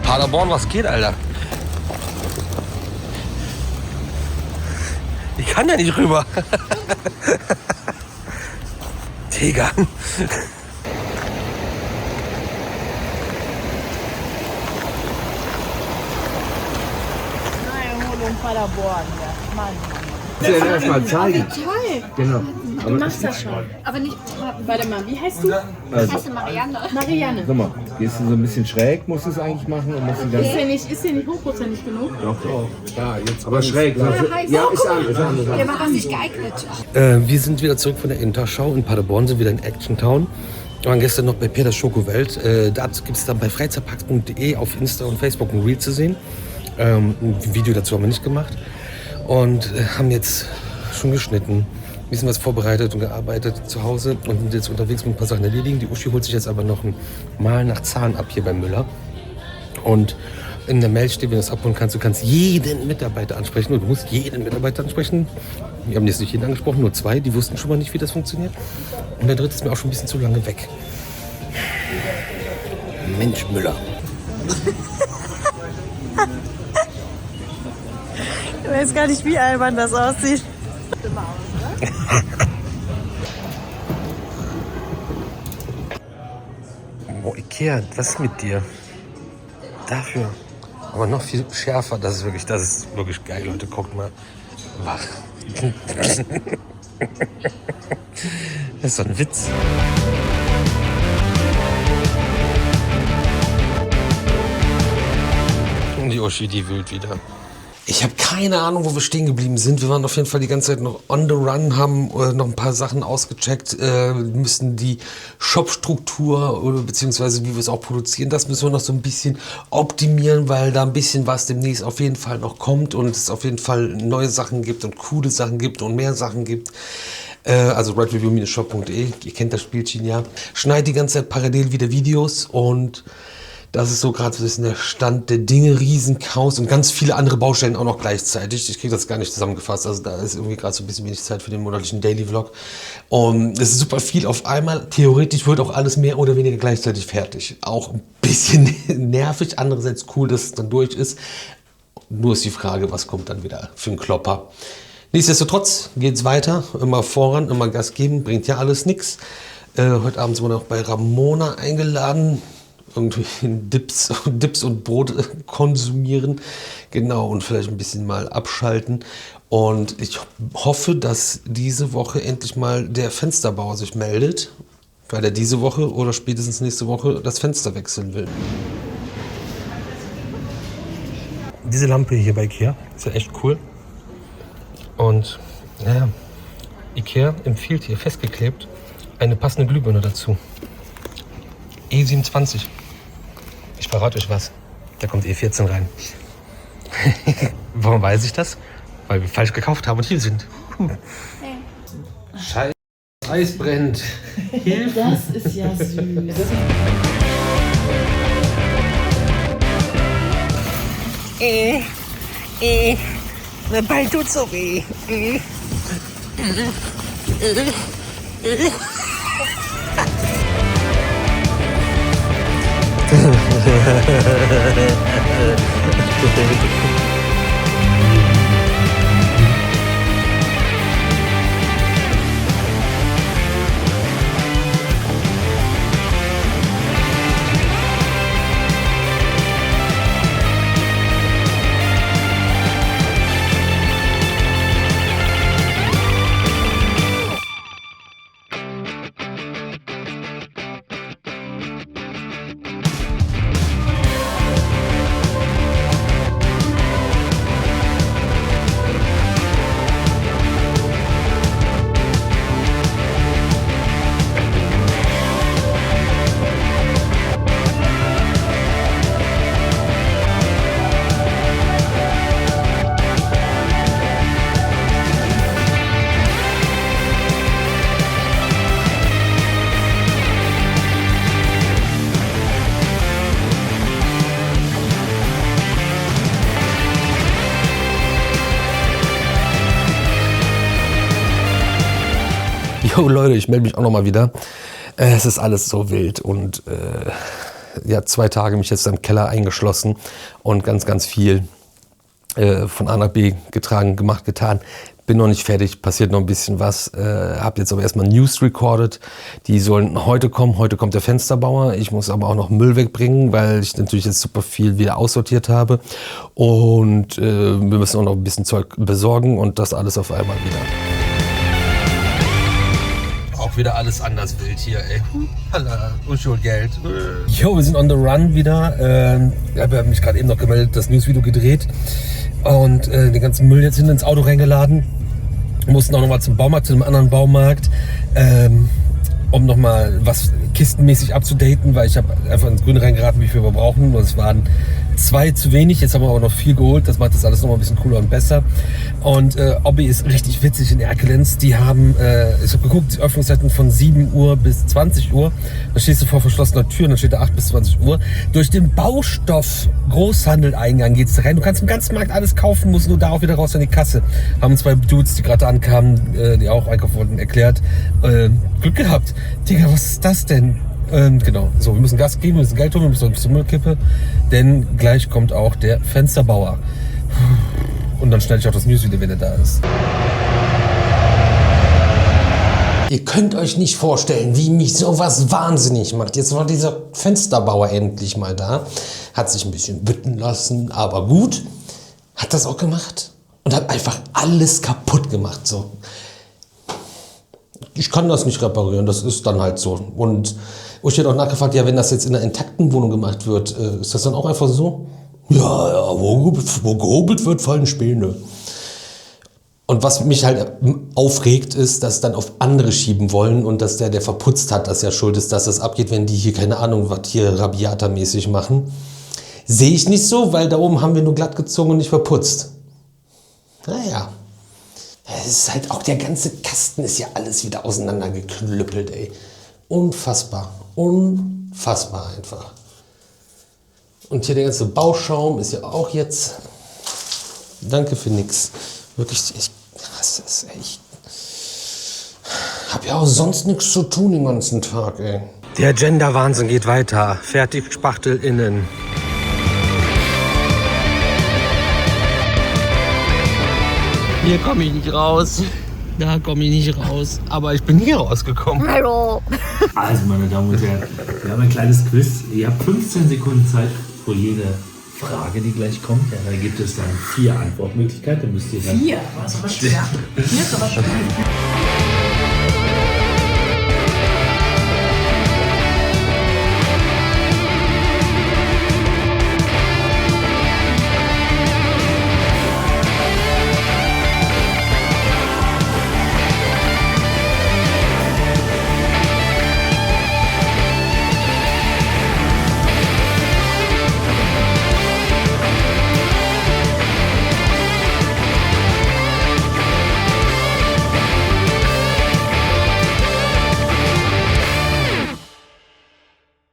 Paderborn, was geht, Alter? Ich kann ja nicht rüber. Digga. Erholung Paderborn, ja. Mann. Ja, erstmal zeigen. Genau. Du machst das schon. Aber nicht. Warte mal, wie heißt du? Ich heiße Marianne. Marianne. Guck mal, gehst du so ein bisschen schräg, musst du es eigentlich machen und musst du dann. Ist hier nicht hochprozentig genug? Doch. Ja, jetzt aber schräg. Ja, ist anders. Der war nicht geeignet. Wir sind wieder zurück von der Interschau in Paderborn, sind wieder in Action Town. Wir waren gestern noch bei Peters Schokowelt. Dazu gibt es dann bei freizeitparks.de auf Insta und Facebook ein Reel zu sehen. Ein Video dazu haben wir nicht gemacht. Und haben jetzt schon geschnitten, ein bisschen was vorbereitet und gearbeitet zu Hause und sind jetzt unterwegs mit ein paar Sachen erledigen. Die Uschi holt sich jetzt aber noch ein Mal nach Zahn ab hier bei Müller. Und in der Mail steht, wenn du das abholen kannst, du kannst jeden Mitarbeiter ansprechen und du musst jeden Mitarbeiter ansprechen. Wir haben jetzt nicht jeden angesprochen, nur 2, die wussten schon mal nicht, wie das funktioniert. Und der 3. ist mir auch schon ein bisschen zu lange weg. Mensch, Müller. Ich weiß gar nicht, wie albern das aussieht. Oh, Ikea, was ist mit dir? Dafür. Aber noch viel schärfer. Das ist wirklich geil, Leute. Guckt mal. Das ist so ein Witz. Und die Uschi, die wühlt wieder. Ich habe keine Ahnung, wo wir stehen geblieben sind. Wir waren auf jeden Fall die ganze Zeit noch on the run, haben noch ein paar Sachen ausgecheckt, müssen die Shop-Struktur oder beziehungsweise wie wir es auch produzieren, das müssen wir noch so ein bisschen optimieren, weil da ein bisschen was demnächst auf jeden Fall noch kommt und es auf jeden Fall neue Sachen gibt und coole Sachen gibt und mehr Sachen gibt. Also ridereview-shop.de, ihr kennt das Spielchen ja. Schneid die ganze Zeit parallel wieder Videos und das ist so gerade der Stand der Dinge, Riesenchaos und ganz viele andere Baustellen auch noch gleichzeitig. Ich kriege das gar nicht zusammengefasst. Also da ist irgendwie gerade so ein bisschen wenig Zeit für den monatlichen Daily Vlog. Und es ist super viel auf einmal. Theoretisch wird auch alles mehr oder weniger gleichzeitig fertig. Auch ein bisschen nervig, andererseits cool, dass es dann durch ist. Nur ist die Frage, was kommt dann wieder für ein Klopper. Nichtsdestotrotz geht es weiter. Immer voran, immer Gas geben, bringt ja alles nichts. Heute Abend sind wir noch bei Ramona eingeladen. Irgendwie Dips und Brot konsumieren. Genau, und vielleicht ein bisschen mal abschalten. Und ich hoffe, dass diese Woche endlich mal der Fensterbauer sich meldet, weil er diese Woche oder spätestens nächste Woche das Fenster wechseln will. Diese Lampe hier bei Ikea ist ja echt cool. Und naja, Ikea empfiehlt hier festgeklebt eine passende Glühbirne dazu. E27. Ich verrate euch was. Da kommt E14 rein. Warum weiß ich das? Weil wir falsch gekauft haben und hier sind. Scheiße, Eis brennt. Hilfe. Das ist ja süß. Mein Bein tut so weh. Jo Leute, ich melde mich auch nochmal wieder. Es ist alles so wild und ja, 2 Tage mich jetzt im Keller eingeschlossen und ganz, ganz viel von A nach B getragen, gemacht, getan. Bin noch nicht fertig, passiert noch ein bisschen was. Hab jetzt aber erstmal News recorded. Die sollen heute kommen. Heute kommt der Fensterbauer. Ich muss aber auch noch Müll wegbringen, weil ich natürlich jetzt super viel wieder aussortiert habe. Und wir müssen auch noch ein bisschen Zeug besorgen und das alles auf einmal wieder. Auch wieder alles anders wild hier, ey. Unschuld-Geld. Jo, wir sind on the run wieder. Ich habe mich gerade eben noch gemeldet, das Newsvideo gedreht. Und den ganzen Müll jetzt hinten ins Auto reingeladen. Mussten auch nochmal zum Baumarkt, zu einem anderen Baumarkt, um nochmal was kistenmäßig abzudaten, weil ich habe einfach ins Grüne reingeraten, wie viel wir brauchen. Und es waren 2 zu wenig, jetzt haben wir aber noch 4 geholt. Das macht das alles nochmal ein bisschen cooler und besser. Und Obby ist richtig witzig in Erkelenz. Die haben, ich habe geguckt, die Öffnungszeiten von 7 Uhr bis 20 Uhr. Da stehst du vor verschlossener Tür, dann steht da 8 bis 20 Uhr. Durch den Baustoff-Großhandel-Eingang geht's da rein. Du kannst im ganzen Markt alles kaufen, musst nur da auch wieder raus an die Kasse. Haben 2 Dudes, die gerade ankamen, die auch einkaufen wollten, erklärt. Glück gehabt. Digga, was ist das denn? Genau, so, wir müssen Gas geben, wir müssen Geld holen, wir müssen ein bisschen Müllkippe, denn gleich kommt auch der Fensterbauer. Und dann schneide ich auch das News wieder, wenn er da ist. Ihr könnt euch nicht vorstellen, wie mich sowas wahnsinnig macht. Jetzt war dieser Fensterbauer endlich mal da, hat sich ein bisschen bitten lassen, aber gut, hat das auch gemacht und hat einfach alles kaputt gemacht, so. Ich kann das nicht reparieren, das ist dann halt so. Und ich hätte auch nachgefragt, ja, wenn das jetzt in einer intakten Wohnung gemacht wird, ist das dann auch einfach so? Ja, wo gehobelt wird, fallen Späne. Und was mich halt aufregt, ist, dass dann auf andere schieben wollen und dass der verputzt hat, das ja schuld ist, dass das abgeht, wenn die hier, keine Ahnung, was hier Rabiata-mäßig machen. Sehe ich nicht so, weil da oben haben wir nur glatt gezogen und nicht verputzt. Naja. Es ist halt auch, der ganze Kasten ist ja alles wieder auseinandergeklüppelt, ey. Unfassbar. Unfassbar einfach. Und hier der ganze Bauschaum ist ja auch jetzt. Danke für nix. Wirklich, ich hasse es, ey. Ich hab ja auch sonst nichts zu tun den ganzen Tag, ey. Der Gender-Wahnsinn geht weiter. Fertig SpachtelInnen. Hier komme ich nicht raus. Da komme ich nicht raus. Aber ich bin hier rausgekommen. Hallo. Also, meine Damen und Herren, wir haben ein kleines Quiz. Ihr habt 15 Sekunden Zeit pro jede Frage, die gleich kommt. Ja, da gibt es dann 4 Antwortmöglichkeiten. Da müsst ihr dann 4? Was? Ja. 4 ist aber schön.